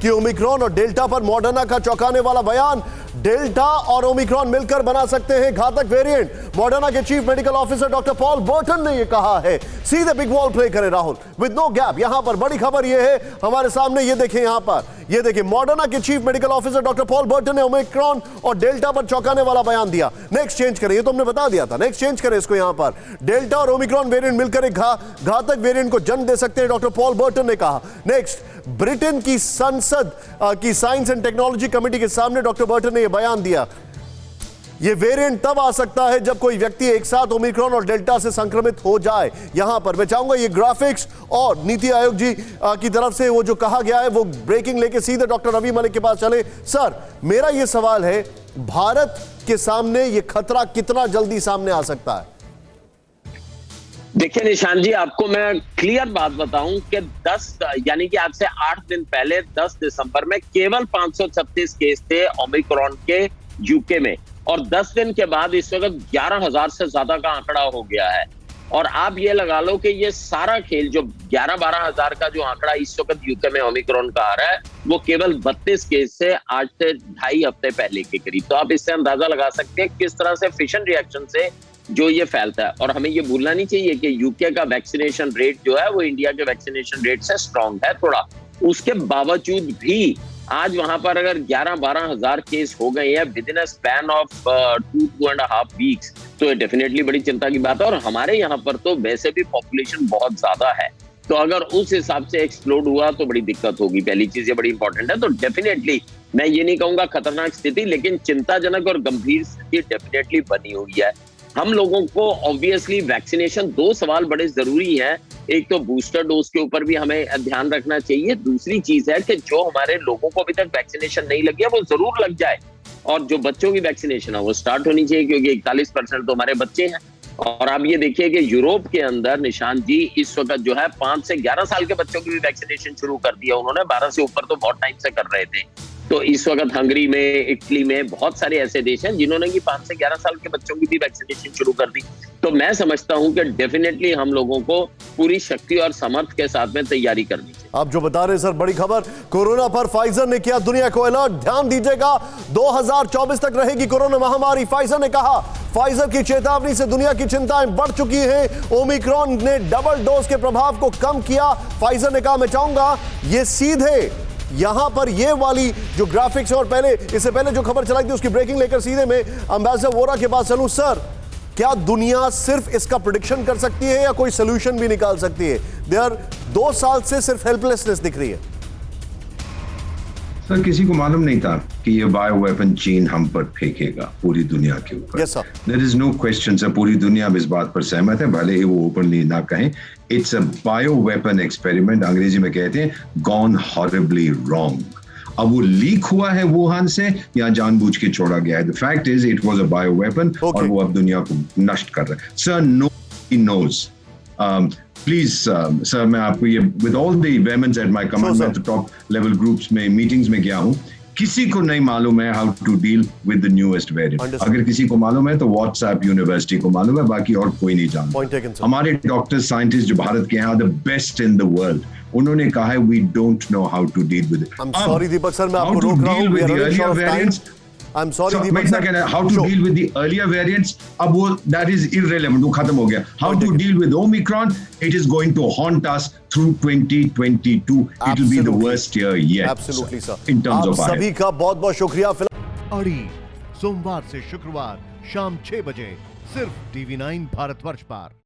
कि ओमिक्रॉन और डेल्टा पर मॉडर्ना का चौंकाने वाला बयान। डेल्टा और ओमिक्रॉन मिलकर बना सकते हैं घातक वेरिएंट। मॉडर्ना के chief medical officer doctor Paul Burton ने यह कहा है। सीधे बिग बॉल प्ले करें राहुल विद नो गैप। यहां पर बड़ी खबर यह है हमारे सामने, ये देखें यहां पर, ये देखिए मॉडर्ना के chief medical officer doctor Paul Burton ने ओमिक्रॉन और डेल्टा पर चौंकाने वाला बयान दिया। नेक्स्ट चेंज करें, ये तो हमने बता दिया था, नेक्स्ट चेंज करें इसको। यहां पर डेल्टा और ओमिक्रॉन वेरिएंट मिलकर एक घातक वेरिएंट को जन्म दे सकते हैं, डॉक्टर पॉल बर्टन ने कहा। नेक्स्ट, ब्रिटेन की संसद की साइंस एंड टेक्नोलॉजी कमेटी के सामने डॉक्टर बर्टन ने यह बयान दिया। यह वेरिएंट तब आ सकता है जब कोई व्यक्ति एक साथ ओमिक्रॉन और डेल्टा से संक्रमित हो जाए। यहां पर मैं चाहूंगा ये ग्राफिक्स और नीति आयोग जी की तरफ से वो जो कहा गया है वो ब्रेकिंग लेके सीधे डॉक्टर रवि मलिक के पास चले। सर, मेरा यह सवाल है, भारत के सामने यह खतरा कितना जल्दी सामने आ सकता है? देखिए निशान जी, आपको मैं क्लियर बात बताऊं कि 10 यानी कि आज से 8 दिन पहले 10 दिसंबर में केवल 536 केस थे ओमिक्रॉन के यूके में, और 10 दिन के बाद इस वक्त 11,000 से ज्यादा का आंकड़ा हो गया है। और आप ये लगा लो कि ये सारा खेल जो 11-12 हजार का जो आंकड़ा इस वक्त यूके में ओमिक्रॉन का आ रहा है, वो केवल 32 केस से आज से 2.5 हफ्ते पहले के करीब। तो आप इससे अंदाजा लगा सकते हैं किस तरह से फिशन रिएक्शन से जो ये फैलता है। और हमें ये भूलना नहीं चाहिए कि यूके का वैक्सीनेशन रेट जो है वो इंडिया के वैक्सीनेशन रेट से स्ट्रांग है थोड़ा। उसके बावजूद भी आज वहां पर अगर 11-12 हजार केस हो गए हैं with in a span of 2.5 weeks, तो ये डेफिनेटली बड़ी चिंता की बात है। और हमारे यहाँ पर तो वैसे भी पॉपुलेशन बहुत ज्यादा है, तो अगर उस हिसाब से एक्सप्लोड हुआ तो बड़ी दिक्कत होगी। पहली चीज ये बड़ी इंपॉर्टेंट है। तो डेफिनेटली मैं ये नहीं कहूंगा खतरनाक स्थिति, लेकिन चिंताजनक और गंभीर स्थिति डेफिनेटली बनी हुई है। हम लोगों को ऑब्वियसली वैक्सीनेशन, 2 सवाल बड़े जरूरी हैं। एक तो बूस्टर डोज के ऊपर भी हमें ध्यान रखना चाहिए। दूसरी चीज है कि जो हमारे लोगों को अभी तक वैक्सीनेशन नहीं लगी है वो जरूर लग जाए, और जो बच्चों की वैक्सीनेशन है वो स्टार्ट होनी चाहिए, क्योंकि 41% तो हमारे बच्चे हैं। और आप ये देखिए कि यूरोप के अंदर निशान जी इस वक्त जो है 5 से 11 साल के बच्चों की भी वैक्सीनेशन शुरू कर दिया उन्होंने। 12 से ऊपर तो बहुत टाइम से कर रहे थे। तो इस वक्त हंगरी में, इटली में बहुत सारे ऐसे देश हैं जिन्होंने की 5 से 11 साल के बच्चों की भी वैक्सीनेशन शुरू कर दी। तो मैं समझता हूं कि डेफिनेटली हम लोगों को पूरी शक्ति और सामर्थ्य के साथ में तैयारी करनी चाहिए। आप जो बता रहे हैं सर, बड़ी खबर। कोरोना पर फाइजर ने किया दुनिया को अलर्ट। ध्यान दीजिएगा, 2024 तक रहेगी कोरोना महामारी, फाइजर ने कहा। फाइजर की चेतावनी से दुनिया की चिंताएं बढ़ चुकी हैं। ओमिक्रॉन ने डबल डोज के प्रभाव को कम किया, फाइजर ने कहा। मैं चाहूंगा ये सीधे यहां पर ये वाली जो ग्राफिक्स है, और पहले इससे पहले जो खबर चलाई थी उसकी ब्रेकिंग लेकर सीधे में एम्बेसडर वोरा के पास चलूं। सर, क्या दुनिया सिर्फ इसका प्रेडिक्शन कर सकती है या कोई सोल्यूशन भी निकाल सकती है? देयर 2 साल से सिर्फ हेल्पलेसनेस दिख रही है। सर, किसी को मालूम नहीं था कि ये बायो वेपन चीन हम पर फेंकेगा पूरी दुनिया के ऊपर। Yes sir, there is no question sir, पूरी दुनिया में इस बात पर सहमत है, भले ही वो ओपनली ना कहें। It's a bio weapon experiment, अंग्रेजी में कहते हैं गॉन हॉरिबली रॉन्ग। अब वो लीक हुआ है वुहान से या जानबूझ के छोड़ा गया है, the fact is it was a bio weapon, और वो अब दुनिया को नष्ट कर रहा है। Sir, no he knows. Please sir, मैं आपको ये with all the weapons at my command, मैं तो टॉप लेवल ग्रुप्स में मीटिंग्स में गया हूं, किसी को नहीं मालूम है how to deal with the newest variant. अगर किसी को मालूम है तो व्हाट्सएप यूनिवर्सिटी को मालूम है, बाकी और कोई नहीं जानता। हमारे डॉक्टर साइंटिस्ट जो भारत के हैं, the best in the world, उन्होंने कहा है we don't know how to deal with it. I am sorry Deepak sir, मैं आपको रोक रहा हूं। I'm sorry, मैं इतना कहना है, how to deal with the earlier variants, अब वो that is irrelevant, वो खत्म हो गया। How to deal with Omicron, it is going to haunt us through 2022. It will be the worst year yet. Absolutely, sir. In terms of सभी का बहुत-बहुत शुक्रिया। अड़ी सोमवार से शुक्रवार शाम 6 बजे सिर्फ TV9 भारतवर्ष पर।